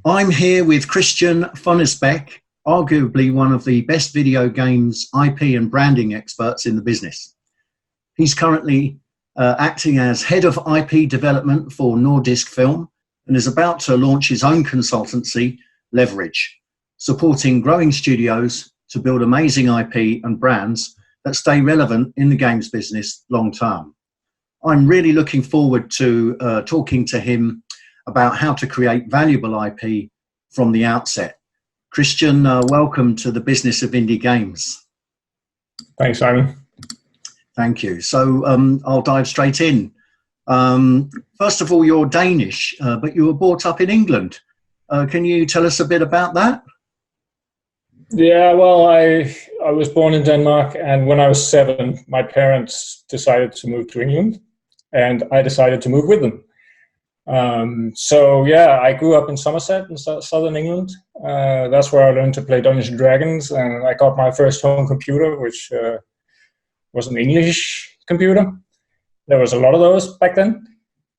I'm here with Christian FONNESBECH, arguably one of the best video games IP and branding experts in the business. He's currently acting as head of IP development for Nordisk Film and is about to launch his own consultancy, Leverage, supporting growing studios to build amazing IP and brands that stay relevant in the games business long term. I'm really looking forward to talking to him about how to create valuable IP from the outset. Christian, welcome to the business of indie games. Thanks, Simon. Thank you. So I'll dive straight in. First of all, you're Danish, but you were brought up in England. Can you tell us a bit about that? Yeah, well, I was born in Denmark, and when I was 7, my parents decided to move to England, and I decided to move with them. So yeah, I grew up in Somerset in southern England. That's where I learned to play Dungeons and Dragons, and I got my first home computer, which was an English computer. There was a lot of those back then.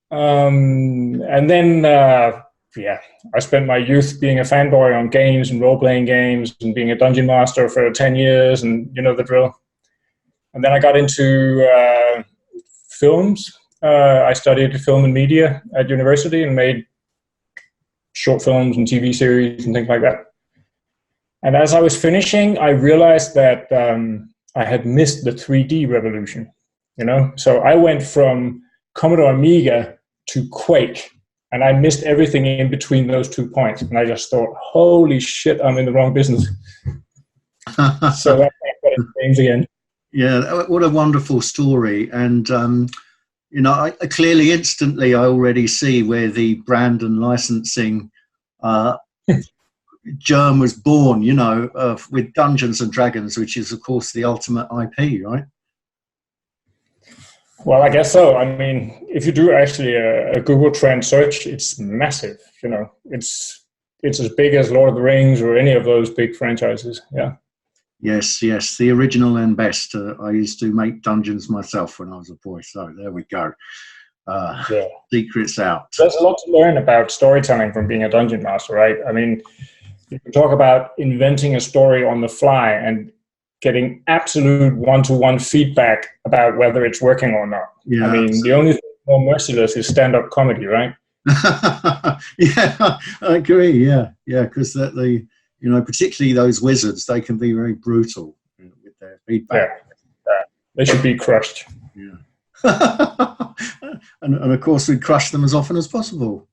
And then, yeah, I spent my youth being a fanboy on games and role-playing games and being a dungeon master for 10 years, and you know the drill. And then I got into films. I studied film and media at university and made short films and TV series and things like that. And as I was finishing, I realized that I had missed the 3D revolution, you know? So I went from Commodore Amiga to Quake, and I missed everything in between those 2 points. And I just thought, holy shit, I'm in the wrong business. So that's what it changed again. Yeah, what a wonderful story. And, you know, I clearly, instantly, I already see where the brand and licensing germ was born, you know, with Dungeons and Dragons, which is, of course, the ultimate IP, right? Well, I guess so. I mean, if you do actually a Google Trend search, it's massive, you know. It's as big as Lord of the Rings or any of those big franchises, yeah. Yes, yes, the original and best. I used to make dungeons myself when I was a boy, so there we go. Yeah. Secrets out. There's a lot to learn about storytelling from being a dungeon master, right? I mean, you can talk about inventing a story on the fly and getting absolute one-to-one feedback about whether it's working or not. Yeah. I mean, the only thing more merciless is stand-up comedy, right? Yeah, I agree. Yeah, yeah, because you know, particularly those wizards, they can be very brutal with their feedback. Yeah. They should be crushed. Yeah. and of course, we crush them as often as possible.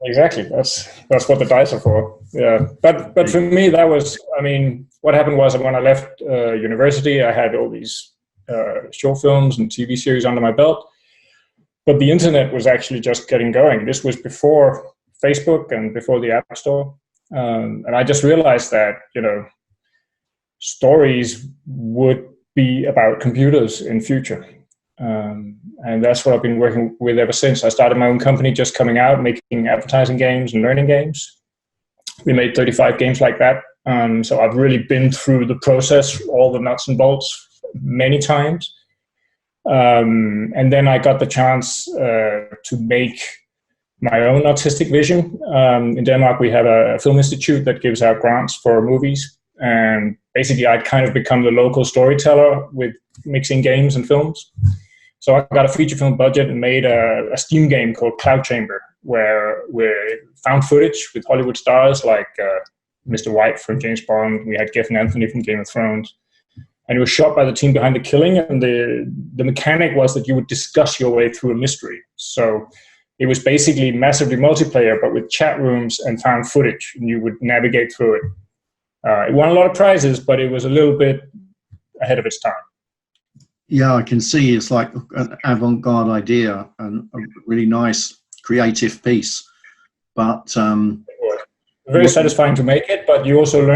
Exactly. That's what the dice are for. Yeah. But for me, that was, I mean, what happened was when I left university, I had all these short films and TV series under my belt. But the internet was actually just getting going. This was before Facebook and before the App Store. And I just realized that, you know, stories would be about computers in future. And that's what I've been working with ever since. I started my own company just coming out, making advertising games and learning games. We made 35 games like that. So I've really been through the process, all the nuts and bolts many times. And then I got the chance to make my own artistic vision. In Denmark, we have a film institute that gives out grants for movies. And basically, I'd kind of become the local storyteller with mixing games and films. So I got a feature film budget and made a Steam game called Cloud Chamber, where we found footage with Hollywood stars like Mr. White from James Bond. We had Jeff and Anthony from Game of Thrones. And it was shot by the team behind The Killing. And the mechanic was that you would discuss your way through a mystery. So it was basically massively multiplayer, but with chat rooms and found footage, and you would navigate through it. It won a lot of prizes, but it was a little bit ahead of its time. Yeah, I can see it's like an avant-garde idea and a really nice creative piece. But very satisfying to make it, but you also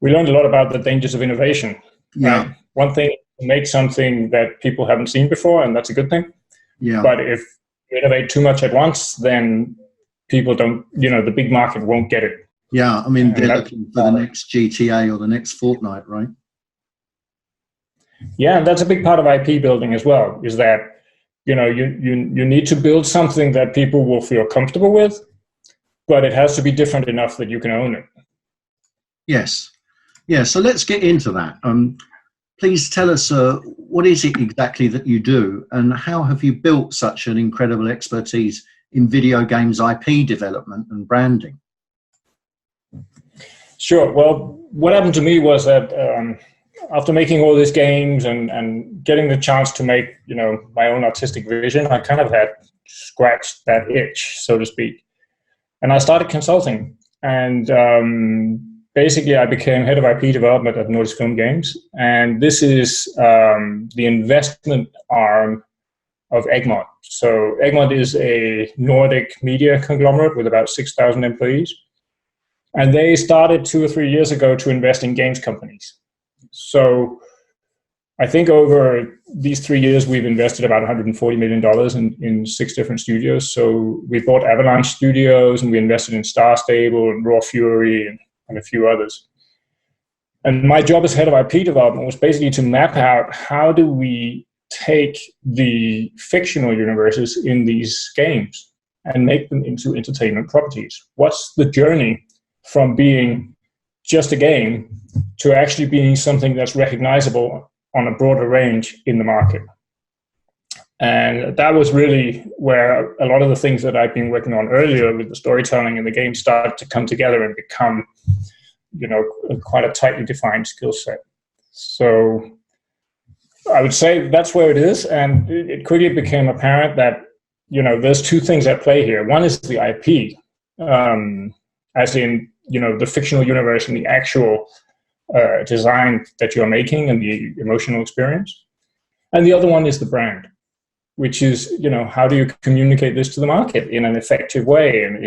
we learned a lot about the dangers of innovation. Yeah. Right? One thing, to make something that people haven't seen before, and that's a good thing. Yeah. But if you innovate too much at once, then people don't, you know, the big market won't get it. Yeah, I mean, they're looking for the next GTA or the next Fortnite, right? Yeah, and that's a big part of IP building as well, is that, you know, you need to build something that people will feel comfortable with, but it has to be different enough that you can own it. Yes. Yeah, so let's get into that. Please tell us, what is it exactly that you do, and how have you built such an incredible expertise in video games IP development and branding? Sure. Well, what happened to me was that after making all these games and getting the chance to make, my own artistic vision, I kind of had scratched that itch, so to speak. And I started consulting. And basically, I became head of IP development at Nordisk Film Games. And this is the investment arm of Egmont. So Egmont is a Nordic media conglomerate with about 6,000 employees. And they started 2 or 3 years ago to invest in games companies. So I think over these 3 years, we've invested about $140 million in 6 different studios. So we bought Avalanche Studios, and we invested in Star Stable and Raw Fury and a few others. And my job as head of IP development was basically to map out how do we take the fictional universes in these games and make them into entertainment properties. What's the journey from being just a game to actually being something that's recognizable on a broader range in the market? And that was really where a lot of the things that I've been working on earlier with the storytelling and the game started to come together and become, quite a tightly defined skill set. So I would say that's where it is. And it quickly became apparent that, there's 2 things at play here. One is the IP, as in, the fictional universe and the actual design that you're making and the emotional experience. And the other one is the brand, which is, how do you communicate this to the market in an effective way and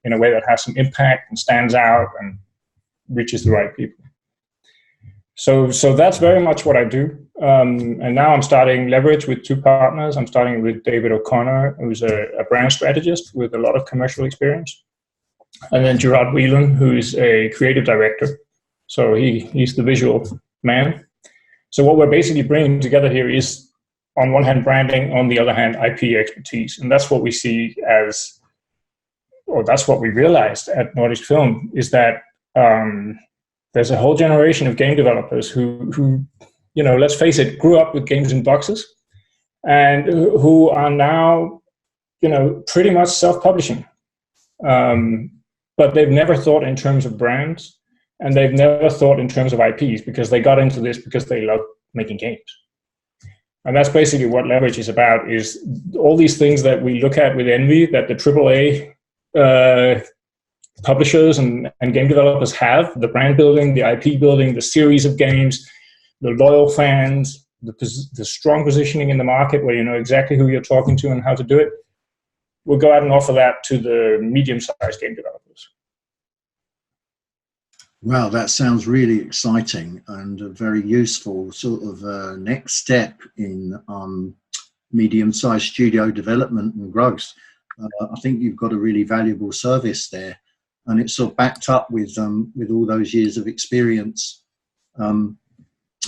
in a way that has some impact and stands out and reaches the right people. So that's very much what I do. And now I'm starting Leverage with 2 partners. I'm starting with David O'Connor, who's a brand strategist with a lot of commercial experience. And then Gerard Whelan, who's a creative director. So he's the visual man. So what we're basically bringing together here is, on one hand, branding, on the other hand, IP expertise. And that's what we see as, or that's what we realized at Nordisk Film, is that there's a whole generation of game developers who, let's face it, grew up with games in boxes and who are now, pretty much self-publishing. But they've never thought in terms of brands, and they've never thought in terms of IPs, because they got into this because they love making games. And that's basically what Leverage is about, is all these things that we look at with envy that the AAA publishers and game developers have: the brand building, the IP building, the series of games, the loyal fans, the strong positioning in the market where you know exactly who you're talking to and how to do it. We'll go out and offer that to the medium-sized game developers. Wow, that sounds really exciting and a very useful sort of next step in medium-sized studio development and growth. I think you've got a really valuable service there, and it's sort of backed up with all those years of experience in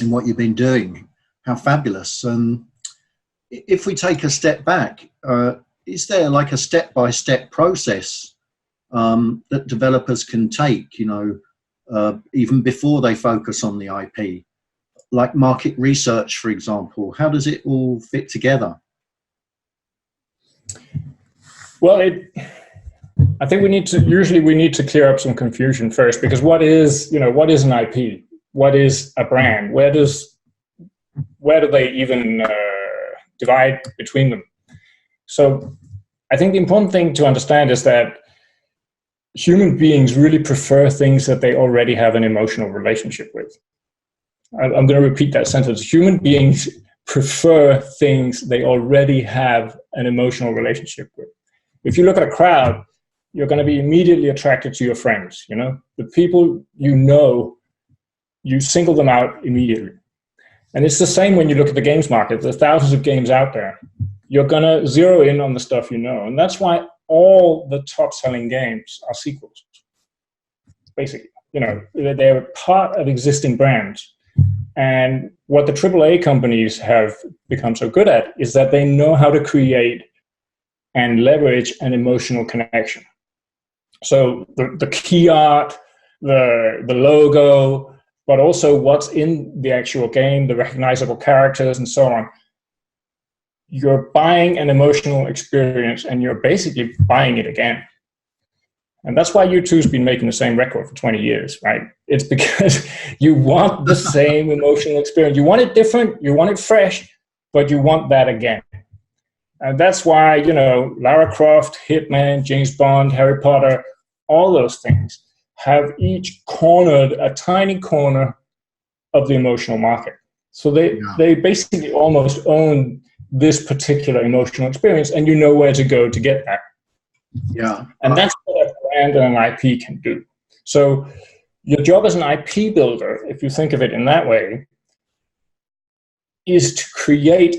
what you've been doing. How fabulous! If we take a step back, is there like a step-by-step process that developers can take, even before they focus on the IP, like market research, for example? How does it all fit together? Well, I think we need to clear up some confusion first, because what is an IP? What is a brand? Where do they even divide between them? So I think the important thing to understand is that human beings really prefer things that they already have an emotional relationship with. I'm going to repeat that sentence. Human beings prefer things they already have an emotional relationship with. If you look at a crowd, you're going to be immediately attracted to your friends. The people you single them out immediately. And it's the same when you look at the games market. There are thousands of games out there. You're going to zero in on the stuff you know. And that's why all the top-selling games are sequels. Basically, they're part of existing brands. And what the AAA companies have become so good at is that they know how to create and leverage an emotional connection. So the key art, the logo, but also what's in the actual game, the recognizable characters and so on. You're buying an emotional experience and you're basically buying it again. And that's why U2's been making the same record for 20 years, right? It's because you want the same emotional experience. You want it different, you want it fresh, but you want that again. And that's why, you know, Lara Croft, Hitman, James Bond, Harry Potter, all those things have each cornered a tiny corner of the emotional market. So they basically almost own this particular emotional experience, and you know where to go to get that. Yeah. And that's what a brand and an IP can do. So your job as an IP builder, if you think of it in that way, is to create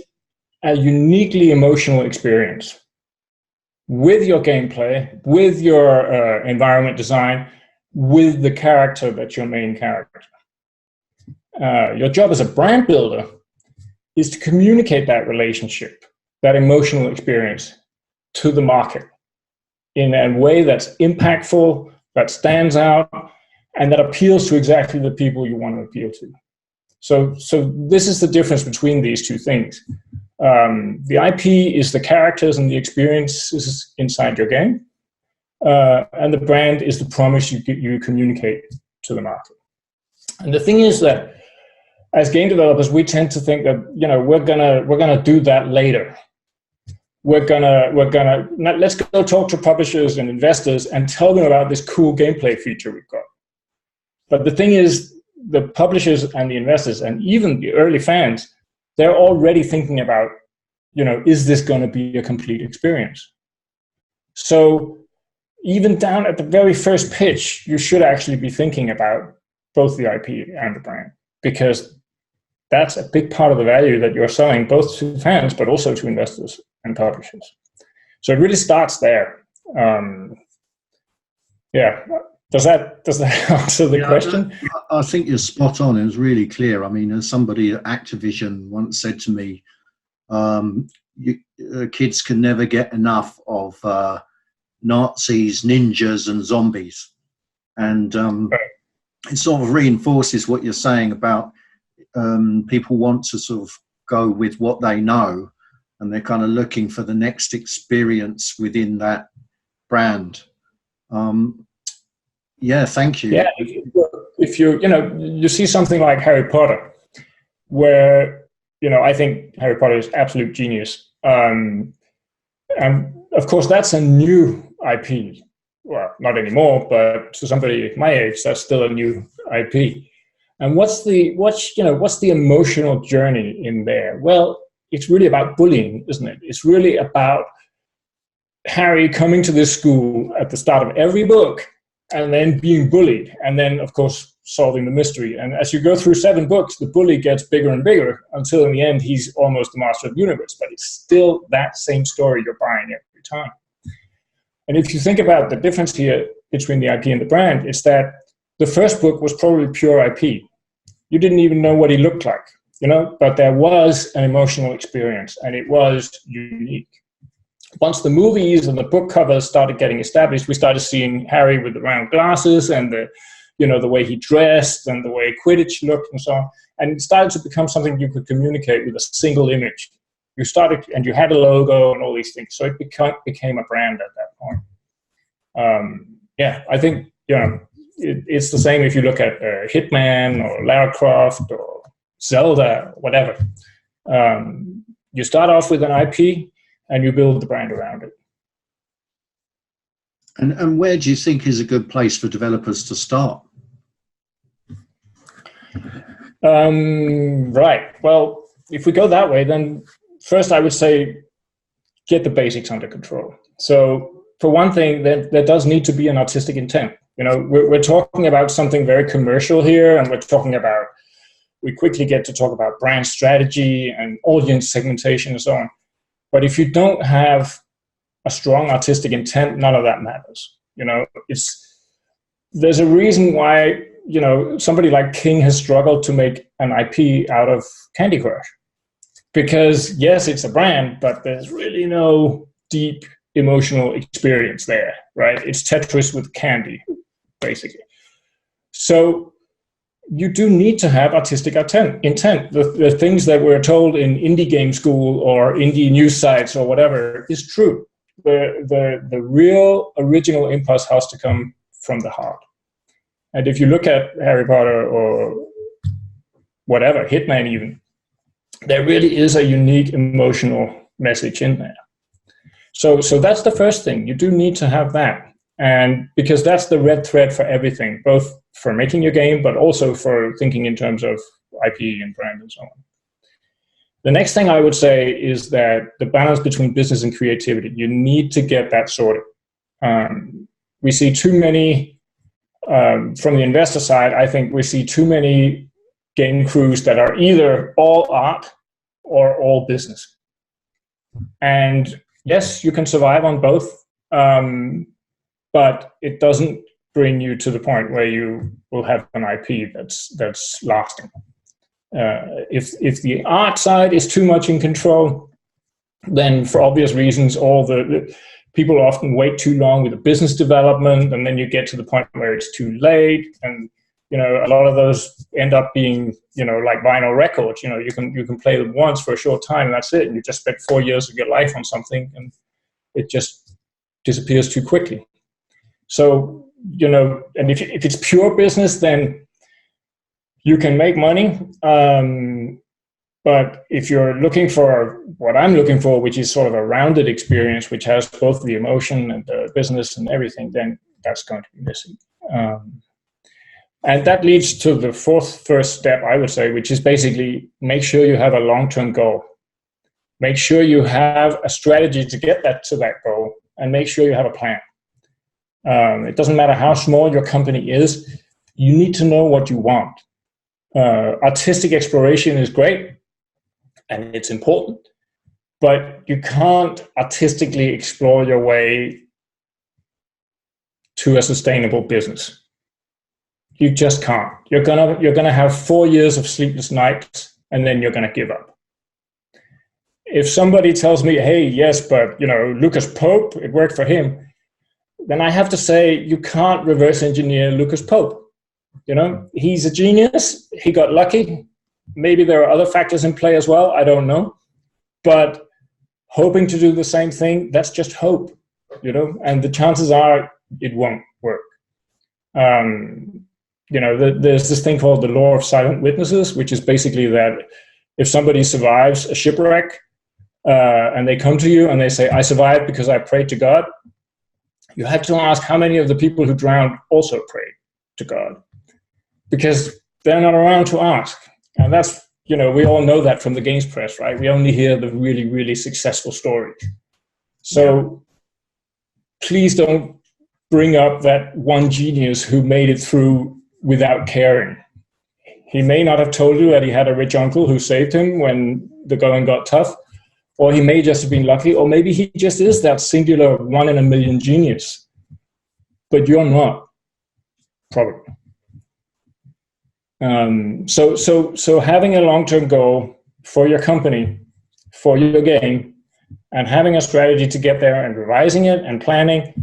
a uniquely emotional experience with your gameplay, with your environment design, with the character that's your main character. Your job as a brand builder is to communicate that relationship, that emotional experience to the market in a way that's impactful, that stands out, and that appeals to exactly the people you want to appeal to. So this is the difference between these two things. The IP is the characters and the experiences inside your game, and the brand is the promise you communicate to the market. And the thing is that as game developers, we tend to think that, you know, we're gonna do that later. Let's go talk to publishers and investors and tell them about this cool gameplay feature we've got. But the thing is, the publishers and the investors and even the early fans, they're already thinking about, you know, is this going to be a complete experience? So even down at the very first pitch, you should actually be thinking about both the IP and the brand, because that's a big part of the value that you're selling, both to fans, but also to investors and publishers. So it really starts there. Yeah. Does that answer the question? I think you're spot on. It was really clear. I mean, as somebody at Activision once said to me, kids can never get enough of Nazis, ninjas, and zombies. And it sort of reinforces what you're saying about people want to sort of go with what they know, and they're kind of looking for the next experience within that brand. Yeah, thank you. Yeah, if you see something like Harry Potter, where, you know, I think Harry Potter is absolute genius. And of course, that's a new IP. Well, not anymore, but to somebody my age, that's still a new IP. And what's the emotional journey in there? Well, it's really about bullying, isn't it? It's really about Harry coming to this school at the start of every book and then being bullied, and then, of course, solving the mystery. And as you go through 7 books, the bully gets bigger and bigger until in the end he's almost the master of the universe. But it's still that same story you're buying every time. And if you think about the difference here between the IP and the brand, it's that the first book was probably pure IP. You didn't even know what he looked like, you know, but there was an emotional experience and it was unique. Once the movies and the book covers started getting established, we started seeing Harry with the round glasses and the way he dressed and the way Quidditch looked and so on. And it started to become something you could communicate with a single image. You started, and you had a logo and all these things. So it became a brand at that point. Yeah, I think, you know, it's the same if you look at Hitman or Lara Croft or Zelda, whatever. You start off with an IP and you build the brand around it. And where do you think is a good place for developers to start? Right. Well, if we go that way, then first I would say get the basics under control. So for one thing, there does need to be an artistic intent. You know, we're talking about something very commercial here, and we quickly get to talk about brand strategy and audience segmentation and so on. But if you don't have a strong artistic intent, none of that matters. You know, there's a reason why, you know, somebody like King has struggled to make an IP out of Candy Crush. Because yes, it's a brand, but there's really no deep emotional experience there, right? It's Tetris with candy, basically. So you do need to have artistic intent. The things that we're told in indie game school or indie news sites or whatever is true. The real original impulse has to come from the heart. And if you look at Harry Potter or whatever, Hitman even, there really is a unique emotional message in there. So that's the first thing. You do need to have that. And because that's the red thread for everything, both for making your game, but also for thinking in terms of IP and brand and so on. The next thing I would say is that the balance between business and creativity, you need to get that sorted. We see too many, from the investor side, I think we see too many game crews that are either all art or all business. And yes, you can survive on both, but it doesn't bring you to the point where you will have an IP that's lasting. If the art side is too much in control, then for obvious reasons, all the people often wait too long with the business development, and then you get to the point where it's too late, and a lot of those end up being like vinyl records. You can play them once for a short time, and that's it. And you just spent 4 years of your life on something, and it just disappears too quickly. So and if it's pure business, then you can make money. But if you're looking for what I'm looking for, which is sort of a rounded experience, which has both the emotion and the business and everything, then that's going to be missing. And that leads to the first step, I would say, which is basically make sure you have a long-term goal. Make sure you have a strategy to get to that goal, and make sure you have a plan. It doesn't matter how small your company is, you need to know what you want. Artistic exploration is great, and it's important, but you can't artistically explore your way to a sustainable business. You just can't. You're gonna have 4 years of sleepless nights, and then you're gonna give up. If somebody tells me, hey, yes, but Lucas Pope, it worked for him, then I have to say, you can't reverse engineer Lucas Pope. He's a genius. He got lucky. Maybe there are other factors in play as well. I don't know. But hoping to do the same thing, that's just hope, and the chances are it won't work. There's this thing called the law of silent witnesses, which is basically that if somebody survives a shipwreck and they come to you and they say, I survived because I prayed to God, you have to ask how many of the people who drowned also prayed to God, because they're not around to ask. And that's, we all know that from the games press, right? We only hear the really, really successful stories. So please don't bring up that one genius who made it through without caring. He may not have told you that he had a rich uncle who saved him when the going got tough, or he may just have been lucky, or maybe he just is that singular 1 in a million genius, but you're not, probably. So having a long-term goal for your company, for your game, and having a strategy to get there and revising it and planning,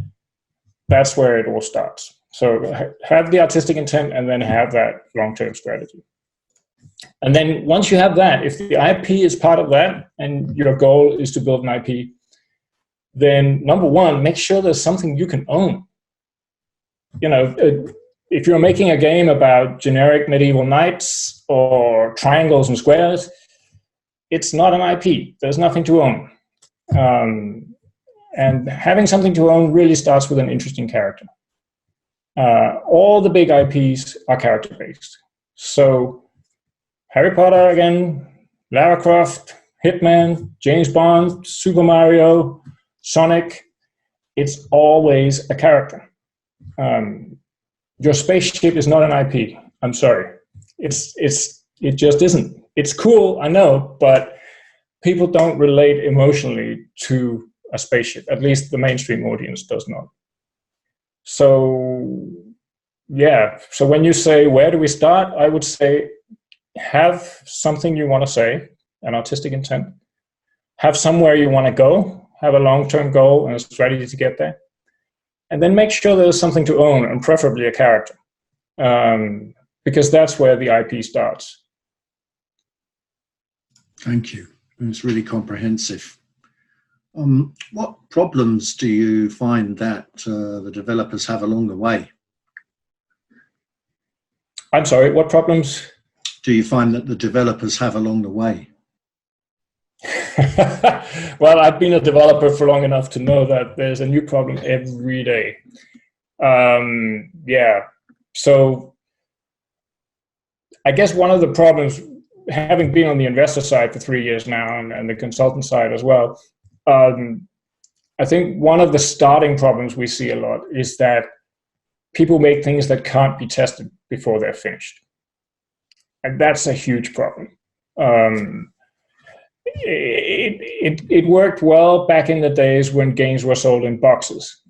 that's where it all starts. So have the artistic intent and then have that long-term strategy. And then once you have that, if the IP is part of that and your goal is to build an IP, then number one, make sure there's something you can own. If you're making a game about generic medieval knights or triangles and squares, it's not an IP. There's nothing to own. And having something to own really starts with an interesting character. All the big IPs are character-based. So Harry Potter again, Lara Croft, Hitman, James Bond, Super Mario, Sonic, it's always a character. Your spaceship is not an IP. I'm sorry. It just isn't. It's cool, I know, but people don't relate emotionally to a spaceship. At least the mainstream audience does not. So, yeah. So when you say, where do we start? I would say, have something you want to say, an artistic intent. Have somewhere you want to go. have a long-term goal and a strategy to get there. And then make sure there's something to own, and preferably a character, because that's where the IP starts. Thank you. It's really comprehensive. What problems do you find that the developers have along the way? I'm sorry, what problems do you find that the developers have along the way? Well, I've been a developer for long enough to know that there's a new problem every day. Yeah, so I guess one of the problems, having been on the investor side for 3 years now and the consultant side as well, I think one of the starting problems we see a lot is that people make things that can't be tested before they're finished. And that's a huge problem. It worked well back in the days when games were sold in boxes,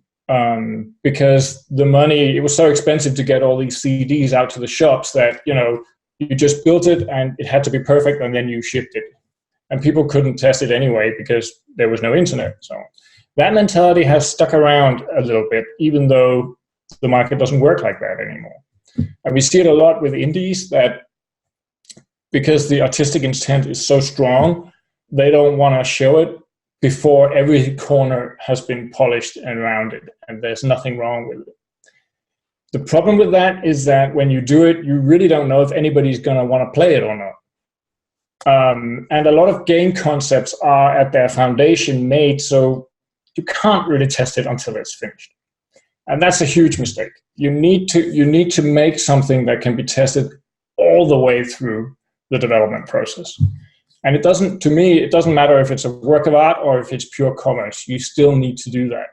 because the money, it was so expensive to get all these CDs out to the shops that, you know, you just built it and it had to be perfect and then you shipped it. And people couldn't test it anyway because there was no internet. So that mentality has stuck around a little bit, even though the market doesn't work like that anymore. And we see it a lot with indies, that because the artistic intent is so strong, they don't want to show it before every corner has been polished and rounded, and there's nothing wrong with it. The problem with that is that when you do it, you really don't know if anybody's going to want to play it or not. And a lot of game concepts are at their foundation made so you can't really test it until it's finished. And that's a huge mistake. You need to make something that can be tested all the way through the development process. And it doesn't, to me, it doesn't matter if it's a work of art or if it's pure commerce. You still need to do that.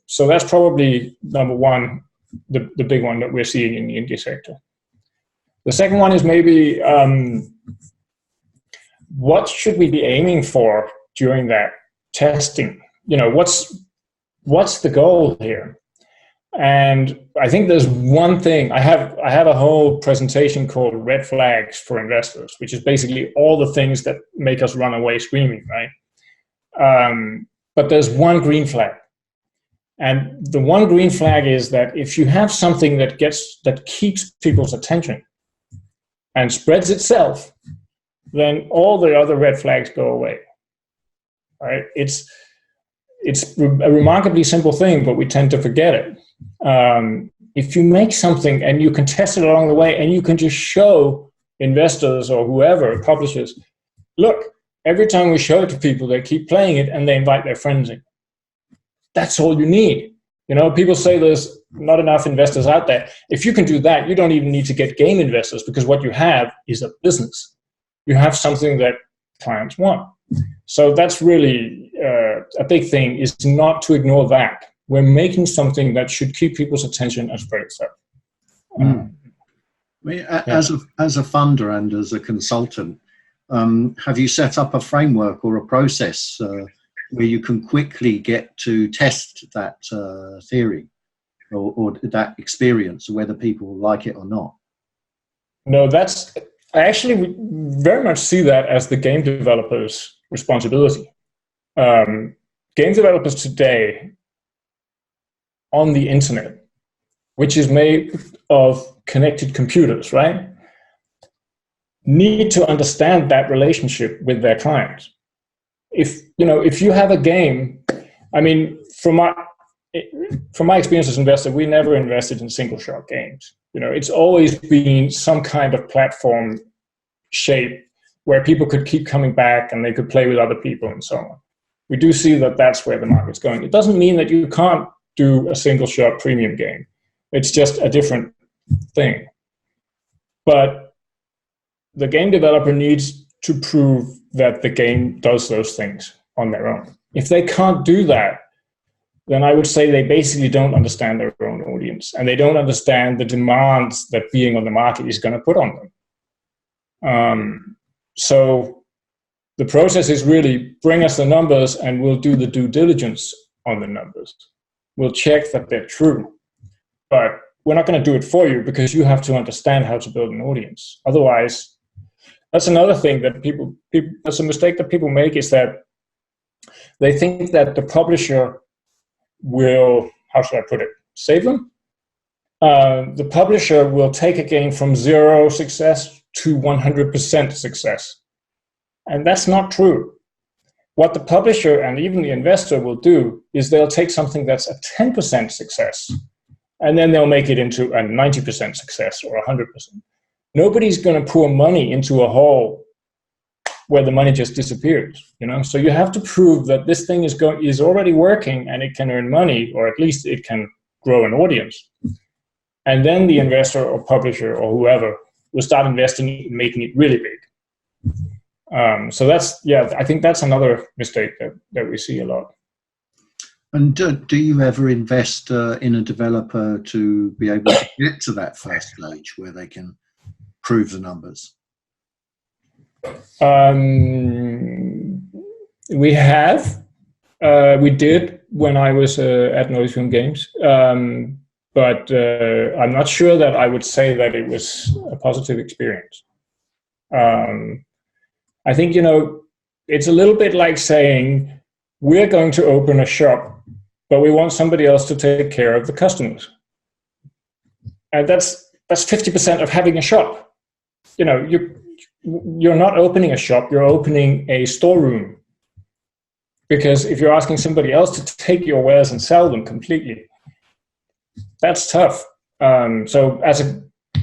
So that's probably number one, the big one that we're seeing in the indie sector. The second one is maybe what should we be aiming for during that testing? You know, what's the goal here? And I think there's one thing. I have a whole presentation called Red Flags for Investors, which is basically all the things that make us run away screaming, right? But there's one green flag. And the one green flag is that if you have something that keeps people's attention and spreads itself, then all the other red flags go away. Right? It's a remarkably simple thing, but we tend to forget it. If you make something and you can test it along the way, and you can just show investors or whoever, publishers, look, every time we show it to people, they keep playing it and they invite their friends in. That's all you need. You know, people say there's not enough investors out there. If you can do that, you don't even need to get game investors, because what you have is a business. You have something that clients want. So that's really a big thing, is not to ignore that. We're making something that should keep people's attention and spread itself. As a funder and as a consultant, have you set up a framework or a process where you can quickly get to test that theory or that experience, whether people like it or not? No, I actually very much see that as the game developer's responsibility. Game developers today on the internet, which is made of connected computers, right, need to understand that relationship with their clients. If you have a game, I mean, from my experience as an investor, we never invested in single shot games. You know, it's always been some kind of platform shape where people could keep coming back and they could play with other people and so on. We do see that that's where the market's going. It doesn't mean that you can't do a single shot premium game. It's just a different thing. But the game developer needs to prove that the game does those things on their own. If they can't do that, then I would say they basically don't understand their own audience, and they don't understand the demands that being on the market is going to put on them. So the process is really bring us the numbers and we'll do the due diligence on the numbers. We'll check that they're true, but we're not going to do it for you, because you have to understand how to build an audience. Otherwise, that's another thing that people that's a mistake that people make, is that They think that the publisher will, how should I put it, save them? The publisher will take a game from 0 success to 100% success. And that's not true. What the publisher and even the investor will do is they'll take something that's a 10% success, and then they'll make it into a 90% success or 100%. Nobody's going to pour money into a hole where the money just disappears, you know? So you have to prove that this thing is already working and it can earn money, or at least it can grow an audience. And then the investor or publisher or whoever will start investing in making it really big. So that's, yeah, I think that's another mistake that we see a lot. And do you ever invest in a developer to be able to get to that first stage where they can prove the numbers? We have. We did when I was at Noise Film Games. But I'm not sure that I would say that it was a positive experience. I think, you know, it's a little bit like saying, we're going to open a shop, but we want somebody else to take care of the customers. And that's 50% of having a shop. You know, you're not opening a shop, you're opening a storeroom. Because if you're asking somebody else to take your wares and sell them completely, that's tough. So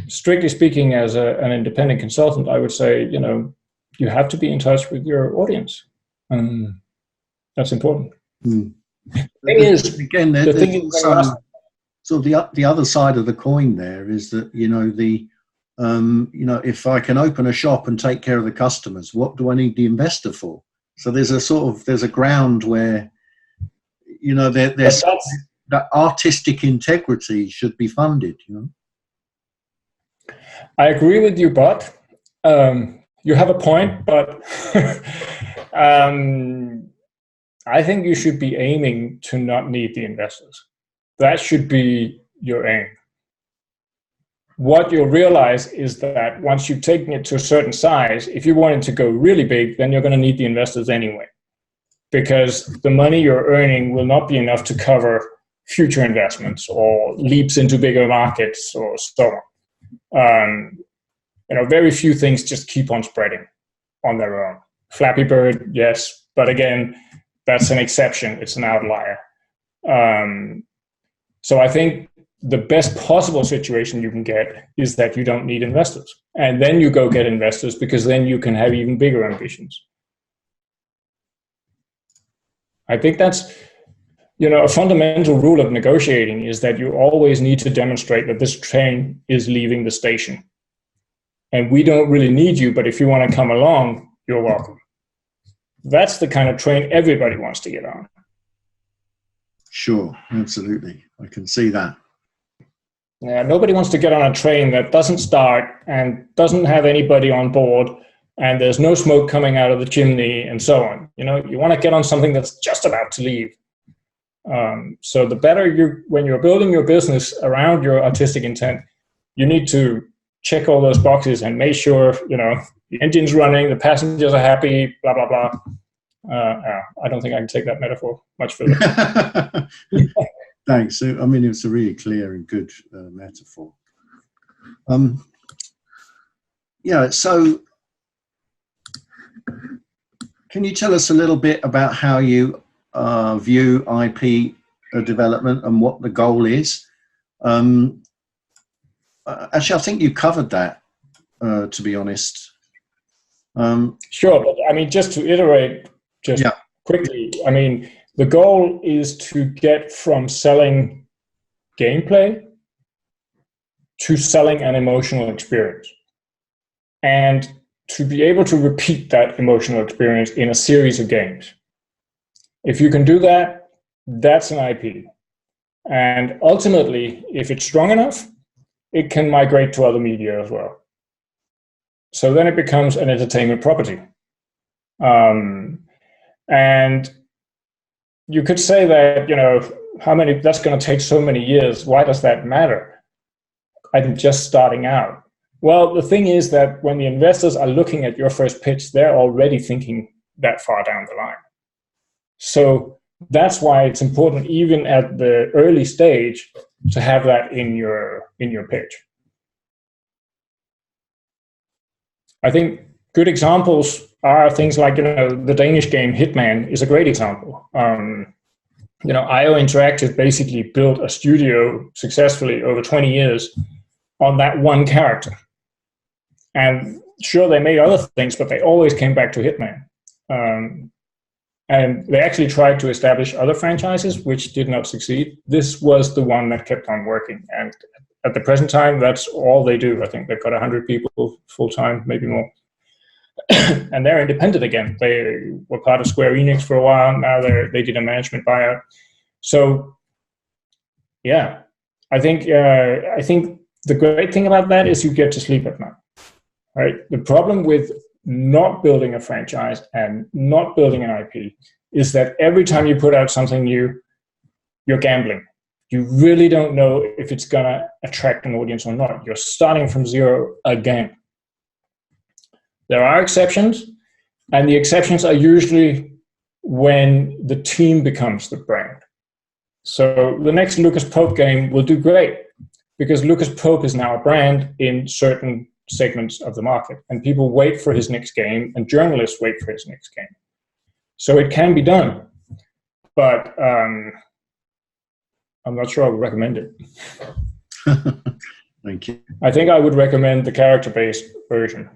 strictly speaking, as an independent consultant, I would say, you know, you have to be in touch with your audience. That's important. Mm. The thing is, again, so the other side of the coin there is that, you know, you know, if I can open a shop and take care of the customers, what do I need the investor for? So there's a ground where, you know, there's that artistic integrity should be funded, you know. I agree with you, but you have a point, but I think you should be aiming to not need the investors. That should be your aim. What you'll realize is that once you've taken it to a certain size, if you want it to go really big, then you're going to need the investors anyway, because the money you're earning will not be enough to cover future investments or leaps into bigger markets or so on. You know, very few things just keep on spreading on their own. Flappy Bird, yes, but again, that's an exception. It's an outlier. So I think the best possible situation you can get is that you don't need investors. And then you go get investors, because then you can have even bigger ambitions. I think that's, you know, a fundamental rule of negotiating is that you always need to demonstrate that this train is leaving the station. And we don't really need you, but if you want to come along, you're welcome. That's the kind of train everybody wants to get on. Sure, absolutely. I can see that. Yeah, nobody wants to get on a train that doesn't start and doesn't have anybody on board, and there's no smoke coming out of the chimney and so on. You know, you want to get on something that's just about to leave. So the better when you're building your business around your artistic intent, you need to check all those boxes and make sure, you know, the engine's running, the passengers are happy, blah, blah, blah. I don't think I can take that metaphor much further. Thanks. I mean, it's a really clear and good metaphor. Yeah, so can you tell us a little bit about how you view IP development and what the goal is? Actually, I think you covered that, to be honest. Sure, but I mean, just to iterate quickly, I mean, the goal is to get from selling gameplay to selling an emotional experience, and to be able to repeat that emotional experience in a series of games. If you can do that, that's an IP. And ultimately, if it's strong enough, it can migrate to other media as well. So then it becomes an entertainment property. And you could say that, you know, that's going to take so many years. Why does that matter? I'm just starting out. Well, the thing is that when the investors are looking at your first pitch, they're already thinking that far down the line. So that's why it's important, even at the early stage, to have that in your pitch. I think good examples are things like, the Danish game Hitman is a great example. IO Interactive basically built a studio successfully over 20 years on that one character. And sure, they made other things, but they always came back to Hitman. And they actually tried to establish other franchises, which did not succeed. This was the one that kept on working. And at the present time, that's all they do. I think they've got 100 people full-time, maybe more. And they're independent again. They were part of Square Enix for a while. Now they did a management buyout. So, yeah, I think the great thing about that is you get to sleep at night. Right? The problem with not building a franchise and not building an IP is that every time you put out something new, you're gambling. You really don't know if it's going to attract an audience or not. You're starting from zero again. There are exceptions, and the exceptions are usually when the team becomes the brand. So the next Lucas Pope game will do great because Lucas Pope is now a brand in certain segments of the market, and people wait for his next game, and journalists wait for his next game. So it can be done, but I'm not sure I would recommend it. Thank you. I think I would recommend the character-based version.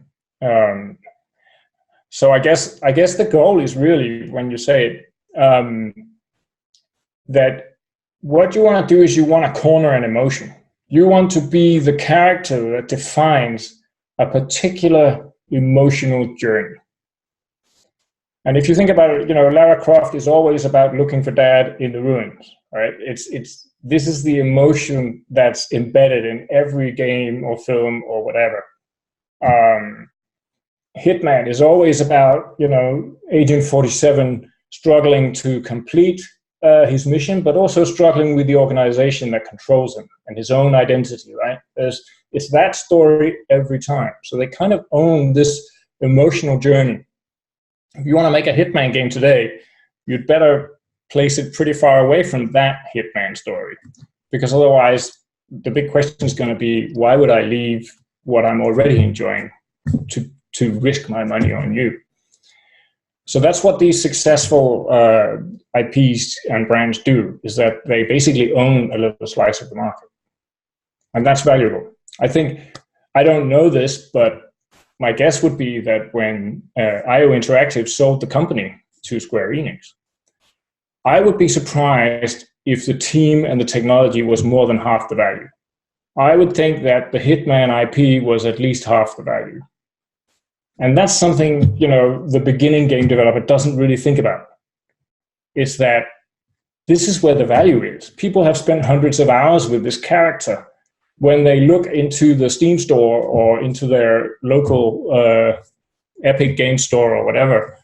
So I guess the goal is really, when you say it, that what you want to do is you want to corner an emotion. You want to be the character that defines a particular emotional journey. And if you think about it, Lara Croft is always about looking for dad in the ruins, right? This is the emotion that's embedded in every game or film or whatever. Hitman is always about, Agent 47 struggling to complete his mission, but also struggling with the organization that controls him and his own identity, right? It's that story every time. So they kind of own this emotional journey. If you want to make a Hitman game today, you'd better place it pretty far away from that Hitman story, because otherwise the big question is going to be, why would I leave what I'm already enjoying to risk my money on you? So that's what these successful IPs and brands do, is that they basically own a little slice of the market. And that's valuable. I don't know this, but my guess would be that when IO Interactive sold the company to Square Enix, I would be surprised if the team and the technology was more than half the value. I would think that the Hitman IP was at least half the value. And that's something, the beginning game developer doesn't really think about. It's that this is where the value is. People have spent hundreds of hours with this character. When they look into the Steam store or into their local Epic Game Store or whatever,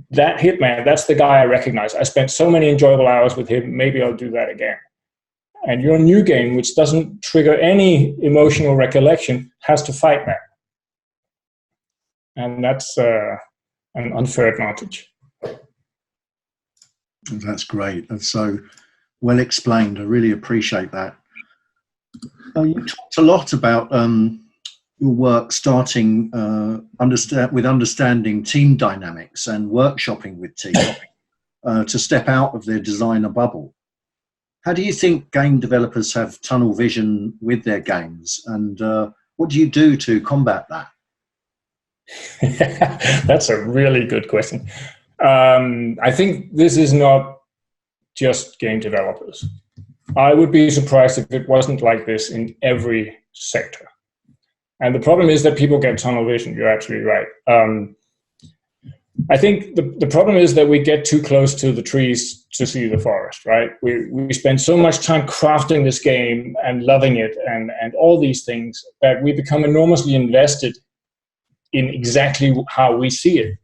that Hitman, that's the guy I recognize. I spent so many enjoyable hours with him, maybe I'll do that again. And your new game, which doesn't trigger any emotional recollection, has to fight that. And that's an unfair advantage. That's great. That's so well explained. I really appreciate that. You talked a lot about your work starting with understanding team dynamics and workshopping with teams to step out of their designer bubble. How do you think game developers have tunnel vision with their games, and what do you do to combat that? That's a really good question. I think this is not just game developers. I would be surprised if it wasn't like this in every sector. And the problem is that people get tunnel vision. You're absolutely right. I think the problem is that we get too close to the trees to see the forest, right? We spend so much time crafting this game and loving it and all these things that we become enormously invested in exactly how we see it.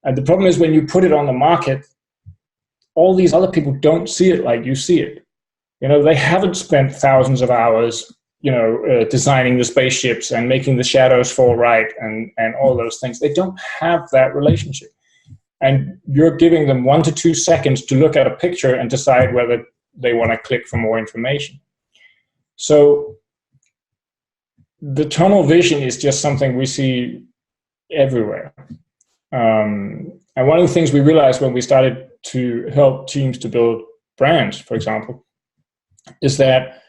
And the problem is when you put it on the market, all these other people don't see it like you see it. They haven't spent thousands of hours, designing the spaceships and making the shadows fall right and all those things. They don't have that relationship. and you're giving them 1 to 2 seconds to look at a picture and decide whether they want to click for more information. So the tunnel vision is just something we see everywhere. And one of the things we realized when we started to help teams to build brands, for example, is that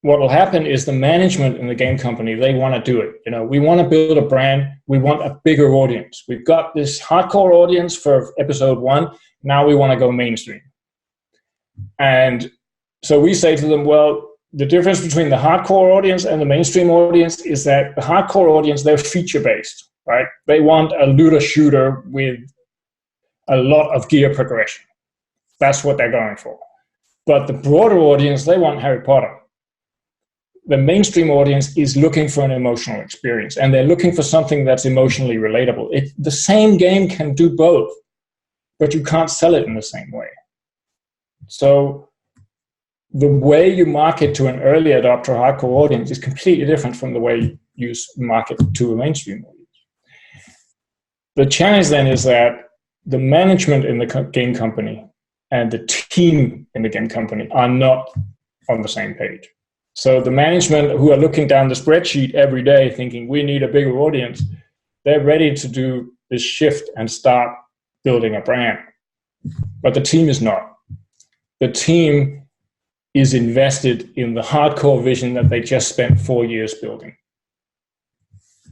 what will happen is the management in the game company, they want to do it. You know, we want to build a brand. We want a bigger audience. We've got this hardcore audience for episode 1. Now we want to go mainstream. And so we say to them, well, the difference between the hardcore audience and the mainstream audience is that the hardcore audience, they're feature-based, right? They want a looter shooter with a lot of gear progression. That's what they're going for. But the broader audience, they want Harry Potter. The mainstream audience is looking for an emotional experience, and they're looking for something that's emotionally relatable. The same game can do both, but you can't sell it in the same way. So the way you market to an early adopter hardcore audience is completely different from the way you market to a mainstream audience. The challenge then is that the management in the game company and the team in the game company are not on the same page. So the management who are looking down the spreadsheet every day thinking we need a bigger audience, they're ready to do this shift and start building a brand. But the team is not. The team is invested in the hardcore vision that they just spent 4 years building.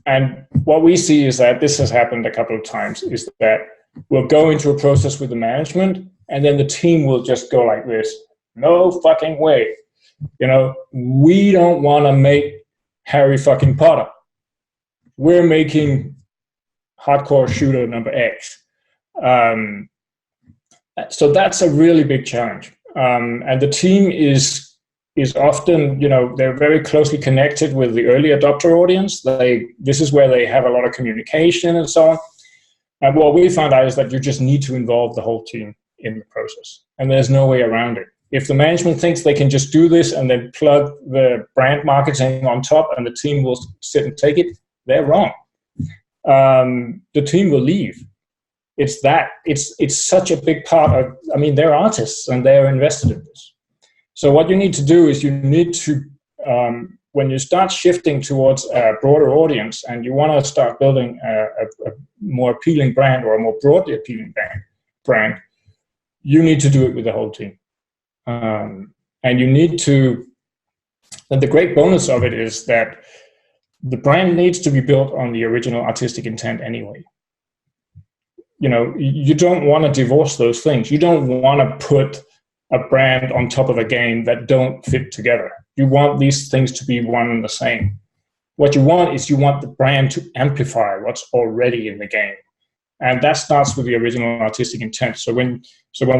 And what we see is that this has happened a couple of times, is that we'll go into a process with the management and then the team will just go like this, no fucking way. You know, we don't want to make Harry fucking Potter. We're making hardcore shooter number X. So that's a really big challenge. And the team is often, you know, they're very closely connected with the early adopter audience. This is where they have a lot of communication and so on. And what we found out is that you just need to involve the whole team in the process. And there's no way around it. If the management thinks they can just do this and then plug the brand marketing on top and the team will sit and take it, they're wrong. The team will leave. It's such a big part of, I mean, they're artists and they're invested in this. So what you need to do is you need to, when you start shifting towards a broader audience and you want to start building a more appealing brand or a more broadly appealing brand, you need to do it with the whole team. And you need to, and the great bonus of it is that the brand needs to be built on the original artistic intent anyway. You know, you don't want to divorce those things. You don't want to put a brand on top of a game that don't fit together. You want these things to be one and the same. What you want is you want the brand to amplify what's already in the game. And that starts with the original artistic intent. So when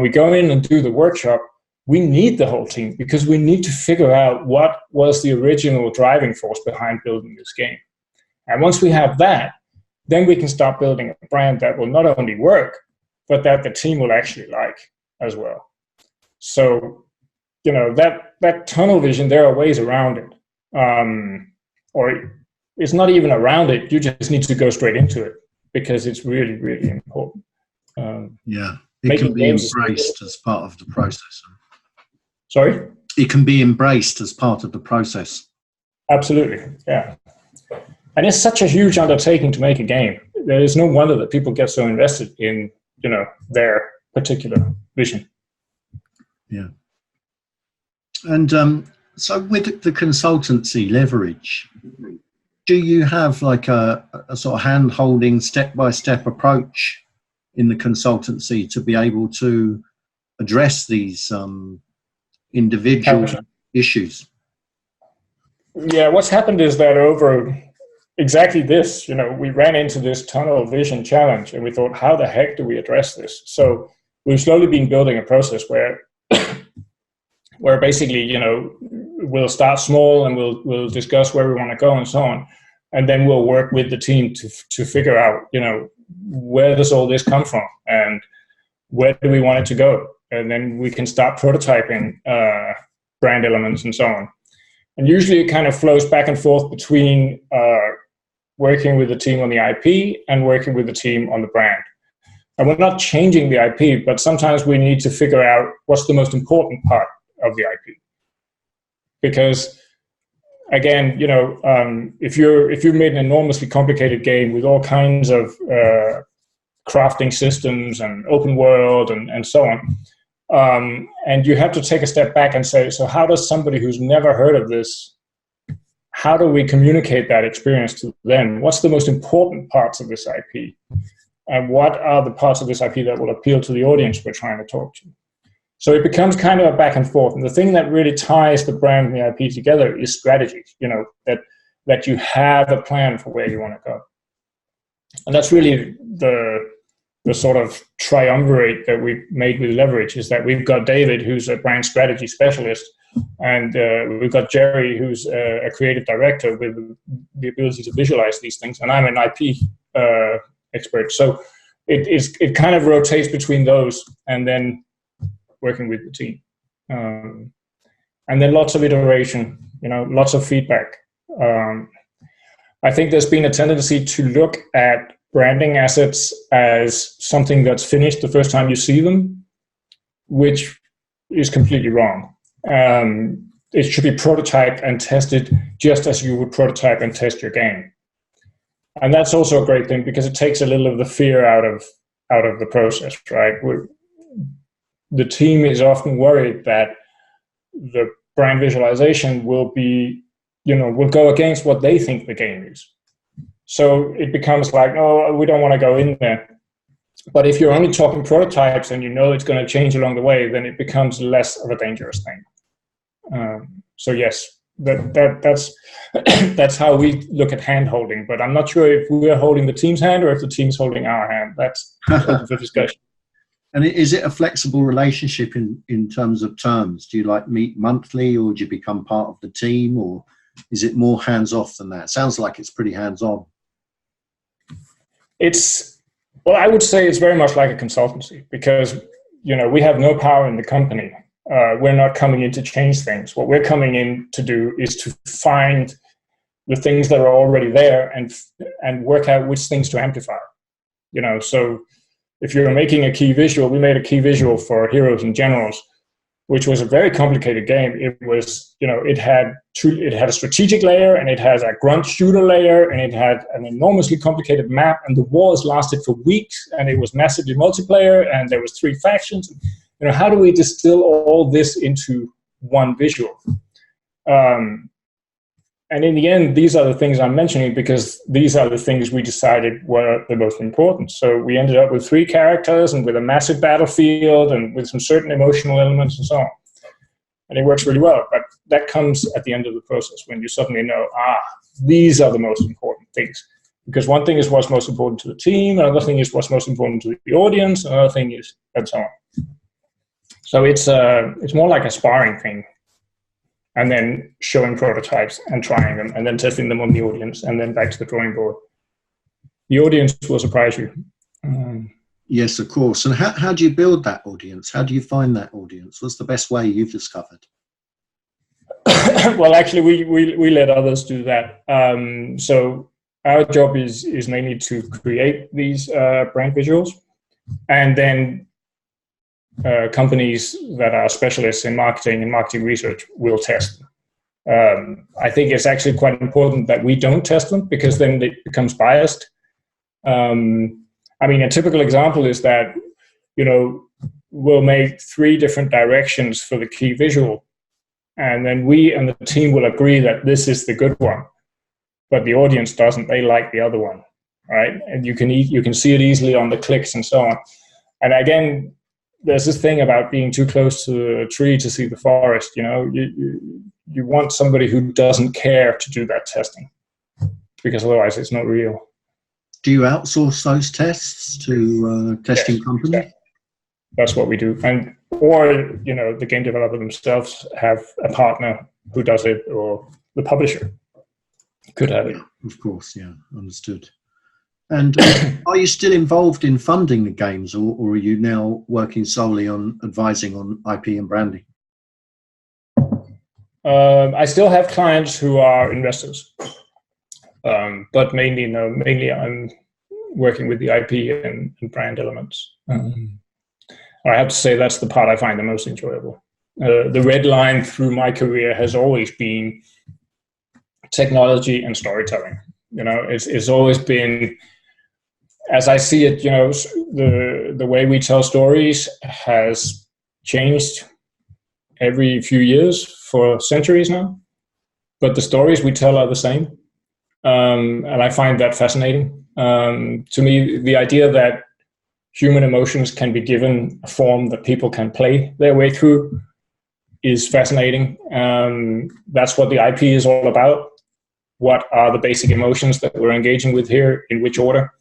we go in and do the workshop, we need the whole team because we need to figure out what was the original driving force behind building this game. And once we have that, then we can start building a brand that will not only work, but that the team will actually like as well. So, you know, that tunnel vision, there are ways around it. Or it's not even around it. You just need to go straight into it because it's really, really important. Yeah, it can be embraced as part of the process. Sorry? It can be embraced as part of the process. Absolutely, yeah. And it's such a huge undertaking to make a game. There is no wonder that people get so invested in, you know, their particular vision. Yeah. And so with the consultancy leverage, do you have like a sort of hand-holding, step-by-step approach in the consultancy to be able to address these individual issues? Yeah, what's happened is that over exactly this, you know, we ran into this tunnel vision challenge and we thought, how the heck do we address this? So we've slowly been building a process where basically, you know, we'll start small and we'll discuss where we want to go and so on. And then we'll work with the team to figure out, you know, where does all this come from and where do we want it to go? And then we can start prototyping brand elements and so on. And usually it kind of flows back and forth between working with the team on the IP and working with the team on the brand. And we're not changing the IP, but sometimes we need to figure out what's the most important part of the IP. Because again, you know, if you've made an enormously complicated game with all kinds of crafting systems and open world and so on, and you have to take a step back and say, so how does somebody who's never heard of this, how do we communicate that experience to them? What's the most important parts of this IP? And what are the parts of this IP that will appeal to the audience we're trying to talk to? So it becomes kind of a back and forth. And the thing that really ties the brand and the IP together is strategy, you know, that you have a plan for where you want to go. And that's really the sort of triumvirate that we've made with Leverage, is that we've got David, who's a brand strategy specialist, and we've got Jerry, who's a creative director with the ability to visualize these things, and I'm an IP expert. So it kind of rotates between those, and then working with the team. And then lots of iteration, you know, lots of feedback. I think there's been a tendency to look at branding assets as something that's finished the first time you see them, which is completely wrong. It should be prototyped and tested just as you would prototype and test your game. And that's also a great thing, because it takes a little of the fear out of the process, right? The team is often worried that the brand visualization will go against what they think the game is. So it becomes like, oh, we don't want to go in there. But if you're only talking prototypes and you know it's going to change along the way, then it becomes less of a dangerous thing. So yes, that's how we look at hand holding. But I'm not sure if we're holding the team's hand or if the team's holding our hand. That's open for discussion. And is it a flexible relationship in terms of terms? Do you like meet monthly, or do you become part of the team, or is it more hands-off than that? Sounds like it's pretty hands-on. Well, I would say it's very much like a consultancy, because, you know, we have no power in the company. We're not coming in to change things. What we're coming in to do is to find the things that are already there and work out which things to amplify. You know, so if you're making a key visual, we made a key visual for Heroes and Generals, which was a very complicated game. It was, you know, it had a strategic layer, and it has a grunt shooter layer, and it had an enormously complicated map, and the wars lasted for weeks, and it was massively multiplayer, and there was 3 factions. You know, how do we distill all this into one visual? And in the end, these are the things I'm mentioning because these are the things we decided were the most important. So we ended up with 3 characters and with a massive battlefield and with some certain emotional elements and so on. And it works really well. But that comes at the end of the process when you suddenly know, these are the most important things. Because one thing is what's most important to the team, another thing is what's most important to the audience, another thing is, and so on. So it's more like a sparring thing. And then showing prototypes and trying them, and then testing them on the audience, and then back to the drawing board. The audience will surprise you. Yes, of course. And how do you build that audience? How do you find that audience? What's the best way you've discovered? Well, actually, we let others do that. So our job is mainly to create these brand visuals, and then companies that are specialists in marketing and marketing research will test them. I think it's actually quite important that we don't test them, because then it becomes biased. I mean, a typical example is that, you know, we'll make 3 different directions for the key visual, and then we and the team will agree that this is the good one, but the audience doesn't. They like the other one, right? And you can see it easily on the clicks and so on. And again, there's this thing about being too close to a tree to see the forest. You know, you want somebody who doesn't care to do that testing, because otherwise it's not real. Do you outsource those tests to testing companies? Exactly. That's what we do. Or, you know, the game developer themselves have a partner who does it, or the publisher could have it. Of course, yeah, understood. And are you still involved in funding the games, or are you now working solely on advising on IP and branding? I still have clients who are investors, but mainly I'm working with the IP and brand elements. I have to say that's the part I find the most enjoyable. The red line through my career has always been technology and storytelling. It's always been, as I see it, the way we tell stories has changed every few years for centuries now, but the stories we tell are the same. And I find that fascinating. To me, the idea that human emotions can be given a form that people can play their way through is fascinating. That's what the IP is all about. What are the basic emotions that we're engaging with here, in which order?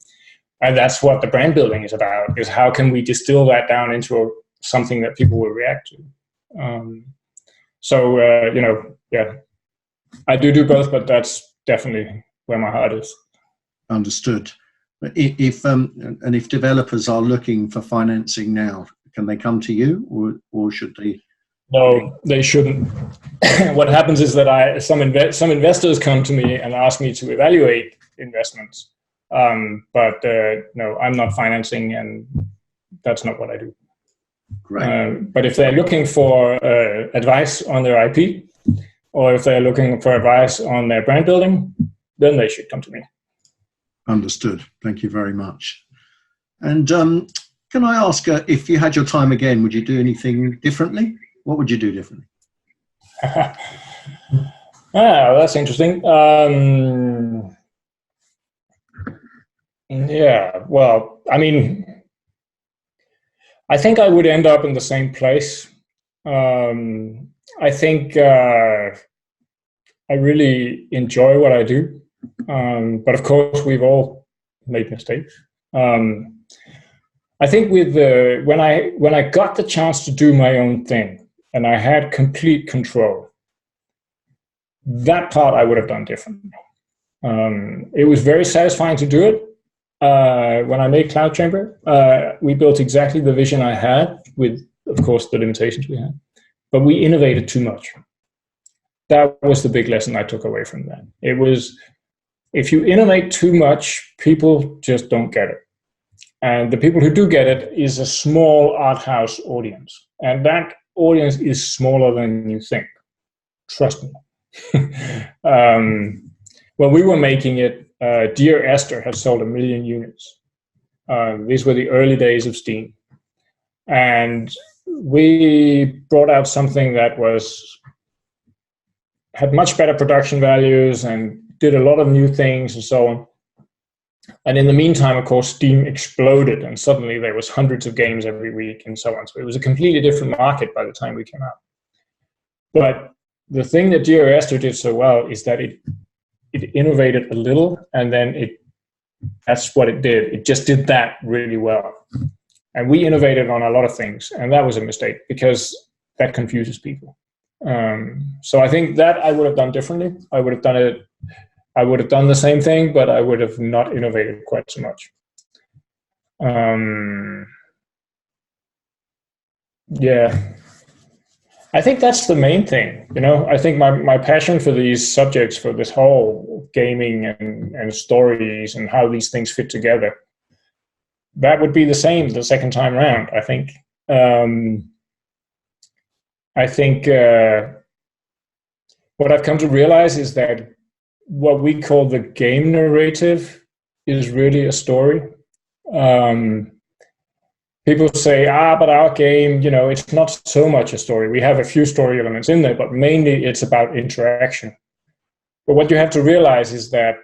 And that's what the brand building is about, is how can we distill that down into something that people will react to. Yeah, I do both, but that's definitely where my heart is. Understood. If developers are looking for financing now, can they come to you, or should they? No, they shouldn't. What happens is that some investors come to me and ask me to evaluate investments, but no, I'm not financing, and that's not what I do. Great. But if they're looking for advice on their IP, or if they're looking for advice on their brand building, then they should come to me. Understood. Thank you very much. And can I ask, if you had your time again, would you do anything differently? What would you do differently? That's interesting. Yeah, well, I mean, I think I would end up in the same place. I think I really enjoy what I do. But of course, we've all made mistakes. I think when I got the chance to do my own thing and I had complete control, that part I would have done differently. It was very satisfying to do it. When I made Cloud Chamber, we built exactly the vision I had, with, of course, the limitations we had. But we innovated too much. That was the big lesson I took away from that. It was, if you innovate too much, people just don't get it. And the people who do get it is a small art house audience. And that audience is smaller than you think. Trust me. When we were making it, Dear Esther had sold 1 million units. These were the early days of Steam. And we brought out something that had much better production values and did a lot of new things and so on. And in the meantime, of course, Steam exploded, and suddenly there was hundreds of games every week and so on. So it was a completely different market by the time we came out. But the thing that Dear Esther did so well is that it innovated a little, and then that's what it did. It just did that really well. And we innovated on a lot of things, and that was a mistake because that confuses people. So I think that I would have done differently. I would have done the same thing, but I would have not innovated quite so much. Yeah, I think that's the main thing. I think my passion for these subjects, for this whole gaming and stories and how these things fit together, that would be the same the second time around, I think. What I've come to realize is that what we call the game narrative is really a story. People say, but our game, it's not so much a story. We have a few story elements in there, but mainly it's about interaction. But what you have to realize is that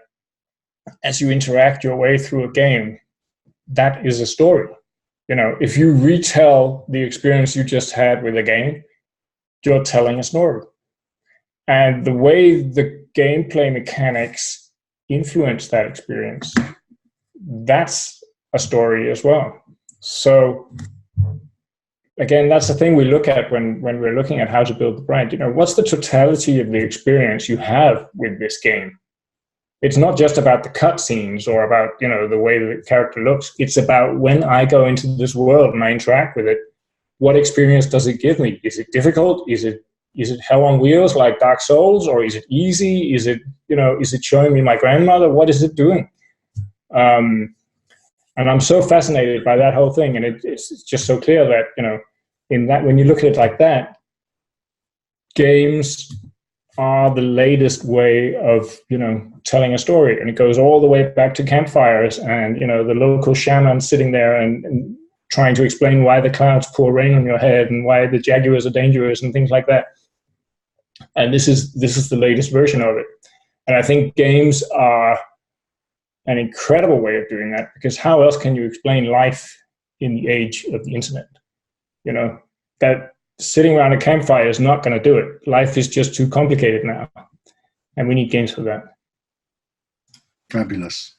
as you interact your way through a game, that is a story. If you retell the experience you just had with a game, you're telling a story. And the way the gameplay mechanics influence that experience, that's a story as well. So again, that's the thing we look at when we're looking at how to build the brand. What's the totality of the experience you have with this game? It's not just about the cutscenes or about, the way the character looks. It's about when I go into this world and I interact with it, what experience does it give me? Is it difficult? Is it hell on wheels like Dark Souls, or is it easy? Is it showing me my grandmother? What is it doing? And I'm so fascinated by that whole thing. And it's just so clear that, in that, when you look at it like that, games are the latest way of, telling a story. And it goes all the way back to campfires and, the local shaman sitting there and trying to explain why the clouds pour rain on your head and why the jaguars are dangerous and things like that. And this is the latest version of it. And I think games are an incredible way of doing that, because how else can you explain life in the age of the internet? That sitting around a campfire is not going to do it. Life is just too complicated now, and we need games for that. Fabulous.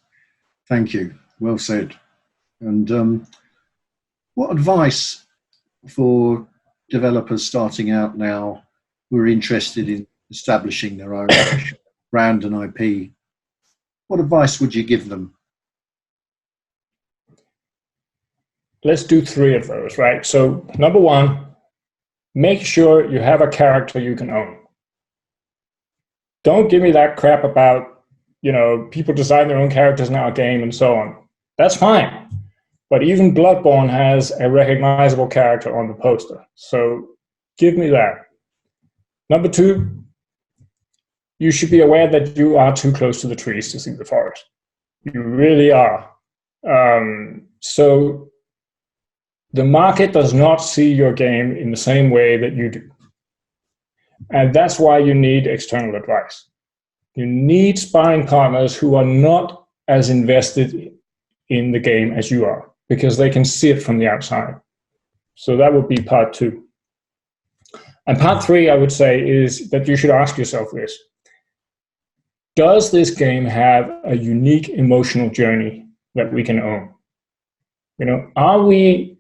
Thank you. Well said. And what advice for developers starting out now who are interested in establishing their own brand and IP? What advice would you give them? Let's do 3 of those, right? So number 1, make sure you have a character you can own. Don't give me that crap about, people design their own characters in our game and so on. That's fine. But even Bloodborne has a recognizable character on the poster. So give me that. Number 2, you should be aware that you are too close to the trees to see the forest. You really are. So the market does not see your game in the same way that you do. And that's why you need external advice. You need sparring partners who are not as invested in the game as you are, because they can see it from the outside. So that would be part 2. And part 3, I would say, is that you should ask yourself this. Does this game have a unique emotional journey that we can own? Are we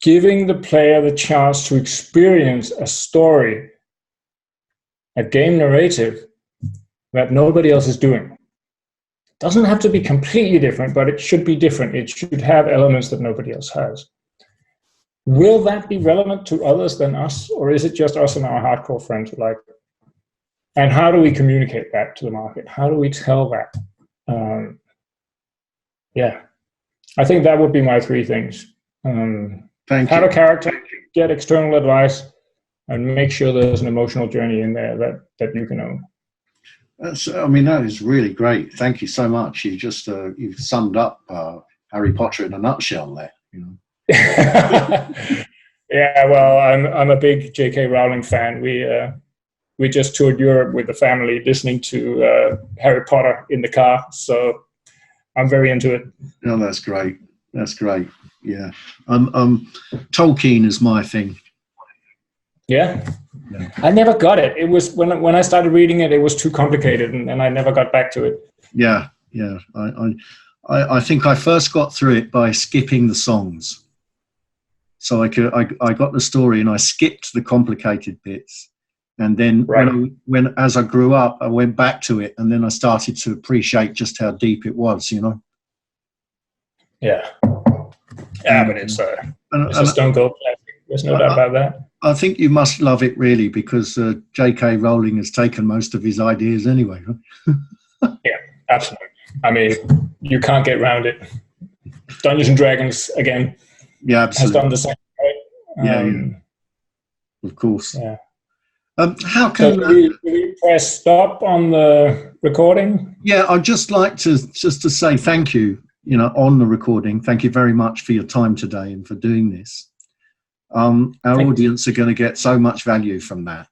giving the player the chance to experience a story, a game narrative that nobody else is doing? It doesn't have to be completely different, but it should be different. It should have elements that nobody else has. Will that be relevant to others than us, or is it just us and our hardcore friends who like it? And how do we communicate that to the market? How do we tell that? I think that would be my 3 things. Thank Have you. a character, get external advice, and make sure there's an emotional journey in there that you can own. That is really great. Thank you so much. You just you've summed up Harry Potter in a nutshell there. Yeah, well, I'm a big J.K. Rowling fan. We just toured Europe with the family, listening to Harry Potter in the car. So I'm very into it. Oh, that's great. That's great. Yeah. Tolkien is my thing. Yeah. I never got it. It was when I started reading it, it was too complicated, and I never got back to it. Yeah. I think I first got through it by skipping the songs. So I got the story and I skipped the complicated bits. And then when as I grew up, I went back to it, and then I started to appreciate just how deep it was, Yeah. Yeah, but it's a stone cold classic. There's no doubt about that. I think you must love it, really, because J.K. Rowling has taken most of his ideas anyway, right? Yeah, absolutely. I mean, you can't get around it. Dungeons and Dragons, again, absolutely. has done the same, right? Yeah. Of course. Yeah. How can so do we press stop on the recording? Yeah, I'd just like to say thank you, on the recording. Thank you very much for your time today and for doing this. Our audience are going to get so much value from that.